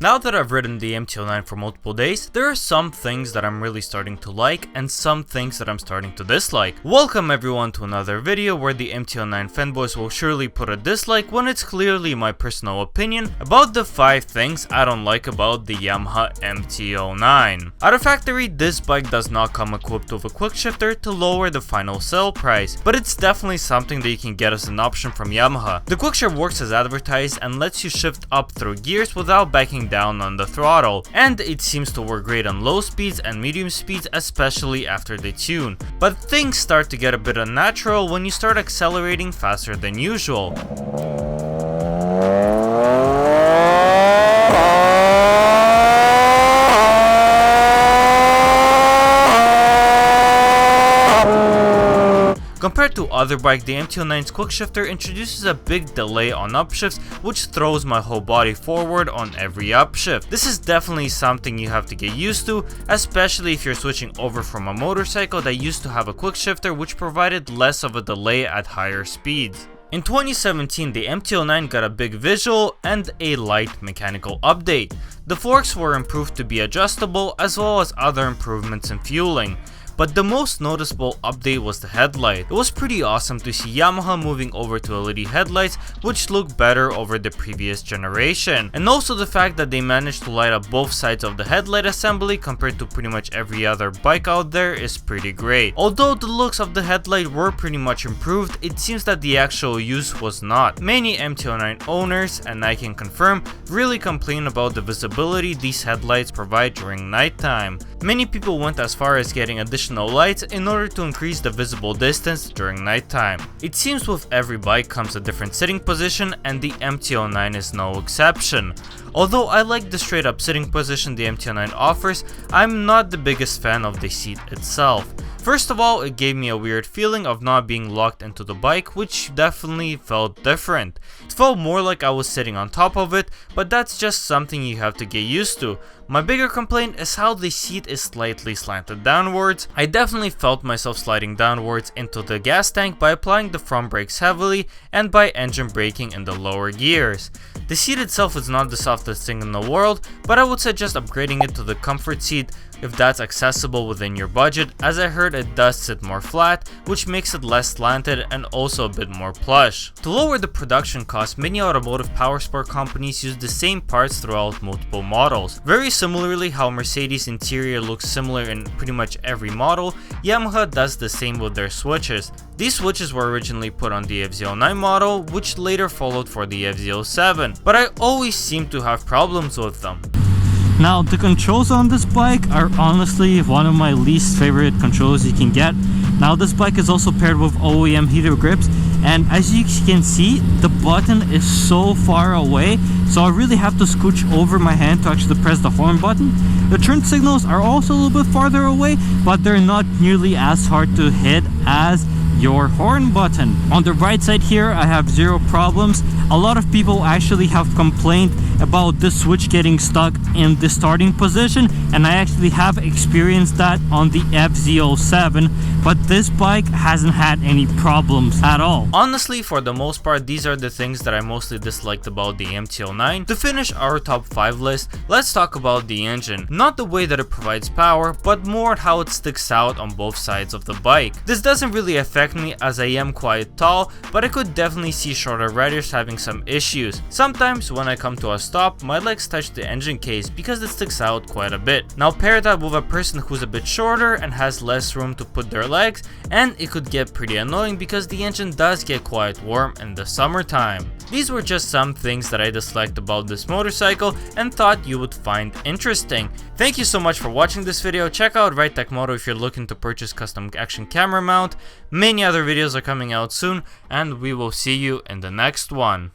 Now that I've ridden the MT-09 for multiple days, there are some things that I'm really starting to like and some things that I'm starting to dislike. Welcome everyone to another video where the MT-09 fanboys will surely put a dislike when it's clearly my personal opinion about the 5 things I don't like about the Yamaha MT-09. Out of factory, this bike does not come equipped with a quickshifter to lower the final sale price, but it's definitely something that you can get as an option from Yamaha. The quickshifter works as advertised and lets you shift up through gears without backing down on the throttle, and it seems to work great on low speeds and medium speeds, especially after the tune. But things start to get a bit unnatural when you start accelerating faster than usual. Compared to other bikes, the MT-09's quickshifter introduces a big delay on upshifts, which throws my whole body forward on every upshift. This is definitely something you have to get used to, especially if you're switching over from a motorcycle that used to have a quickshifter which provided less of a delay at higher speeds. In 2017, the MT-09 got a big visual and a light mechanical update. The forks were improved to be adjustable, as well as other improvements in fueling. But the most noticeable update was the headlight. It was pretty awesome to see Yamaha moving over to LED headlights, which look better over the previous generation. And also the fact that they managed to light up both sides of the headlight assembly compared to pretty much every other bike out there is pretty great. Although the looks of the headlight were pretty much improved, it seems that the actual use was not. Many MT-09 owners, and I can confirm, really complain about the visibility these headlights provide during nighttime. Many people went as far as getting additional lights in order to increase the visible distance during nighttime. It seems with every bike comes a different sitting position, and the MT-09 is no exception. Although I like the straight up sitting position the MT-09 offers, I'm not the biggest fan of the seat itself. First of all, it gave me a weird feeling of not being locked into the bike, which definitely felt different. It felt more like I was sitting on top of it, but that's just something you have to get used to. My bigger complaint is how the seat is slightly slanted downwards. I definitely felt myself sliding downwards into the gas tank by applying the front brakes heavily and by engine braking in the lower gears. The seat itself is not the softest thing in the world, but I would suggest upgrading it to the comfort seat if that's accessible within your budget, as I heard it does sit more flat, which makes it less slanted and also a bit more plush. To lower the production cost, many automotive powersport companies use the same parts throughout multiple models. Very similarly how Mercedes interior looks similar in pretty much every model, Yamaha does the same with their switches. These switches were originally put on the FZ09 model, which later followed for the FZ07, but I always seem to have problems with them. Now, the controls on this bike are honestly one of my least favorite controls you can get. Now, this bike is also paired with OEM heater grips, and as you can see, the button is so far away, so I really have to scooch over my hand to actually press the horn button. The turn signals are also a little bit farther away, but they're not nearly as hard to hit as your horn button. On the right side here, I have zero problems. A lot of people actually have complained about the switch getting stuck in the starting position, and I actually have experienced that on the FZ07, but this bike hasn't had any problems at all. Honestly, for the most part, these are the things that I mostly disliked about the MT-09. To finish our top 5 list, let's talk about the engine. Not the way that it provides power, but more how it sticks out on both sides of the bike. This doesn't really affect me as I am quite tall, but I could definitely see shorter riders having some issues. Sometimes when I come to a stop, my legs touch the engine case because it sticks out quite a bit. Now pair that with a person who's a bit shorter and has less room to put their legs, and it could get pretty annoying because the engine does get quite warm in the summertime. These were just some things that I disliked about this motorcycle and thought you would find interesting. Thank you so much for watching this video. Check out Right Tech Moto if you're looking to purchase custom action camera mount. Many other videos are coming out soon, and we will see you in the next one.